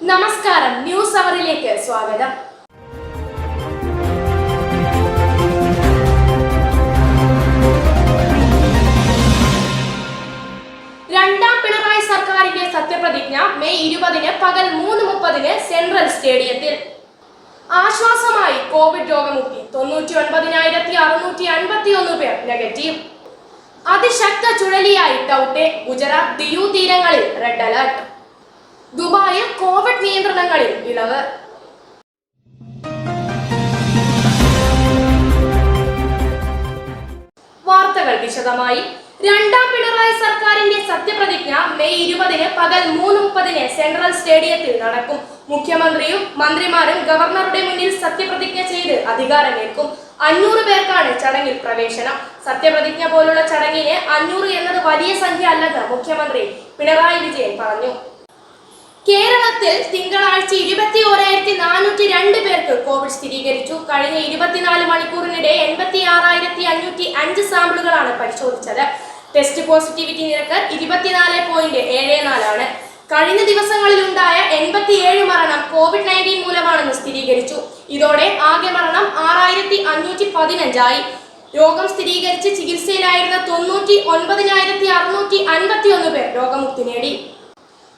നമസ്കാരം, ന്യൂസ് അവറിലേക്ക് സ്വാഗതം. രണ്ടാം പിണറായി സർക്കാരിന്റെ സത്യപ്രതിജ്ഞ മെയ് 20 പകൽ 3:30 സെൻട്രൽ സ്റ്റേഡിയത്തിൽ. ആശ്വാസമായി കോവിഡ് രോഗമുക്തി. 99,651 പേർ നെഗറ്റീവ്. അതിശക്ത ചുഴലിയായി ടൗട്ടെ. ഗുജറാത്ത് ദിയു തീരങ്ങളിൽ റെഡ് അലർട്ട്. ദുബായിൽ കോവിഡ് നിയന്ത്രണങ്ങളിൽ ഇളവ്. വാർത്തകൾ വിശദമായി. രണ്ടാം പിണറായി സർക്കാരിന്റെ സത്യപ്രതിജ്ഞ മെയ് 20 പകൽ 3:30 സെൻട്രൽ സ്റ്റേഡിയത്തിൽ നടക്കും. മുഖ്യമന്ത്രിയും മന്ത്രിമാരും ഗവർണറുടെ മുന്നിൽ സത്യപ്രതിജ്ഞ ചെയ്ത് അധികാരമേൽക്കും. 500 പേർക്കാണ് ചടങ്ങിൽ പ്രവേശനം. സത്യപ്രതിജ്ഞ പോലുള്ള ചടങ്ങിന് 500 എന്നത് വലിയ സംഖ്യ അല്ലെന്ന് മുഖ്യമന്ത്രി പിണറായി വിജയൻ പറഞ്ഞു. കേരളത്തിൽ തിങ്കളാഴ്ച 21,402 പേർക്ക് കോവിഡ് സ്ഥിരീകരിച്ചു. കഴിഞ്ഞ 24 മണിക്കൂറിനിടെ 86,505 സാമ്പിളുകളാണ് പരിശോധിച്ചത്. ടെസ്റ്റ് പോസിറ്റിവിറ്റി നിരക്ക് 24.74 ആണ്. കഴിഞ്ഞ ദിവസങ്ങളിലുണ്ടായ 87 മരണം COVID-19 മൂലമാണെന്ന് സ്ഥിരീകരിച്ചു. ഇതോടെ ആകെ മരണം 6,515 ആയി. രോഗം സ്ഥിരീകരിച്ച് ചികിത്സയിലായിരുന്ന 99,651 പേർ രോഗമുക്തി നേടി.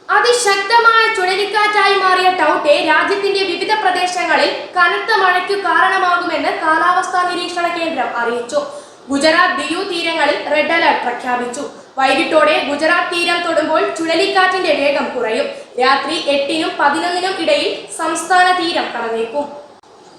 അതിശക്തമായ ചുഴലിക്കാറ്റായി മാറിയ ടൗട്ടെ രാജ്യത്തിന്റെ വിവിധ പ്രദേശങ്ങളിൽ കനത്ത മഴയ്ക്ക് കാരണമാകുമെന്ന് കാലാവസ്ഥാ നിരീക്ഷണ കേന്ദ്രം അറിയിച്ചു. ഗുജറാത്ത് ദിയു തീരങ്ങളിൽ റെഡ് അലർട്ട് പ്രഖ്യാപിച്ചു. വൈകിട്ടോടെ ഗുജറാത്ത് തീരം തൊടുമ്പോൾ ചുഴലിക്കാറ്റിന്റെ വേഗം കുറയും. രാത്രി 8-നും 11-നും ഇടയിൽ സംസ്ഥാന തീരം കടന്നേക്കും.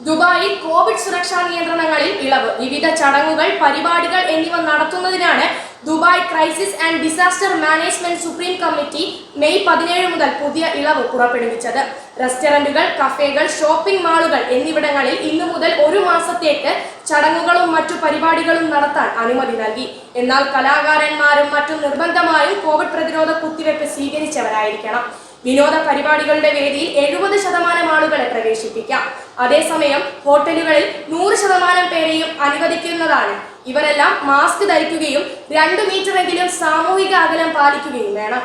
ദുബായിൽ കോവിഡ് സുരക്ഷാ നിയന്ത്രണങ്ങളിൽ ഇളവ്. വിവിധ ചടങ്ങുകൾ, പരിപാടികൾ എന്നിവ നടത്തുന്നതിനാണ് Dubai crisis and disaster management supreme committee May 17 മുതൽ പുതിയ ഇളവ് പുറപ്പെടുവിച്ചത്. റെസ്റ്റോറന്റുകൾ, കഫേകൾ, ഷോപ്പിംഗ് മാളുകൾ എന്നിവിടങ്ങളിൽ ഇന്നു മുതൽ 1 മാസത്തേക്ക് ചടങ്ങുകളും മറ്റു പരിപാടികളും നടത്താൻ അനുമതി നൽകി. എന്നാൽ കലാകാരന്മാരും മറ്റും നിർബന്ധമായും കോവിഡ് പ്രതിരോധ കുത്തിവയ്പ് സ്വീകരിച്ചവരായിരിക്കണം. വിനോദ പരിപാടികളുടെ വേദിയിൽ 70% ആളുകളെ പ്രവേശിപ്പിക്കാം. അതേസമയം ഹോട്ടലുകളിൽ 100% പേരെയും അനുവദിക്കുന്നതാണ്. ഇവരെല്ലാം മാസ്ക് ധരിക്കുകയും 2 മീറ്ററെങ്കിലും സാമൂഹിക അകലം പാലിക്കുകയും വേണം.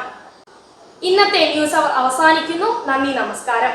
ഇന്നത്തെ ന്യൂസ് അവർ അവസാനിക്കുന്നു. നന്ദി, നമസ്കാരം.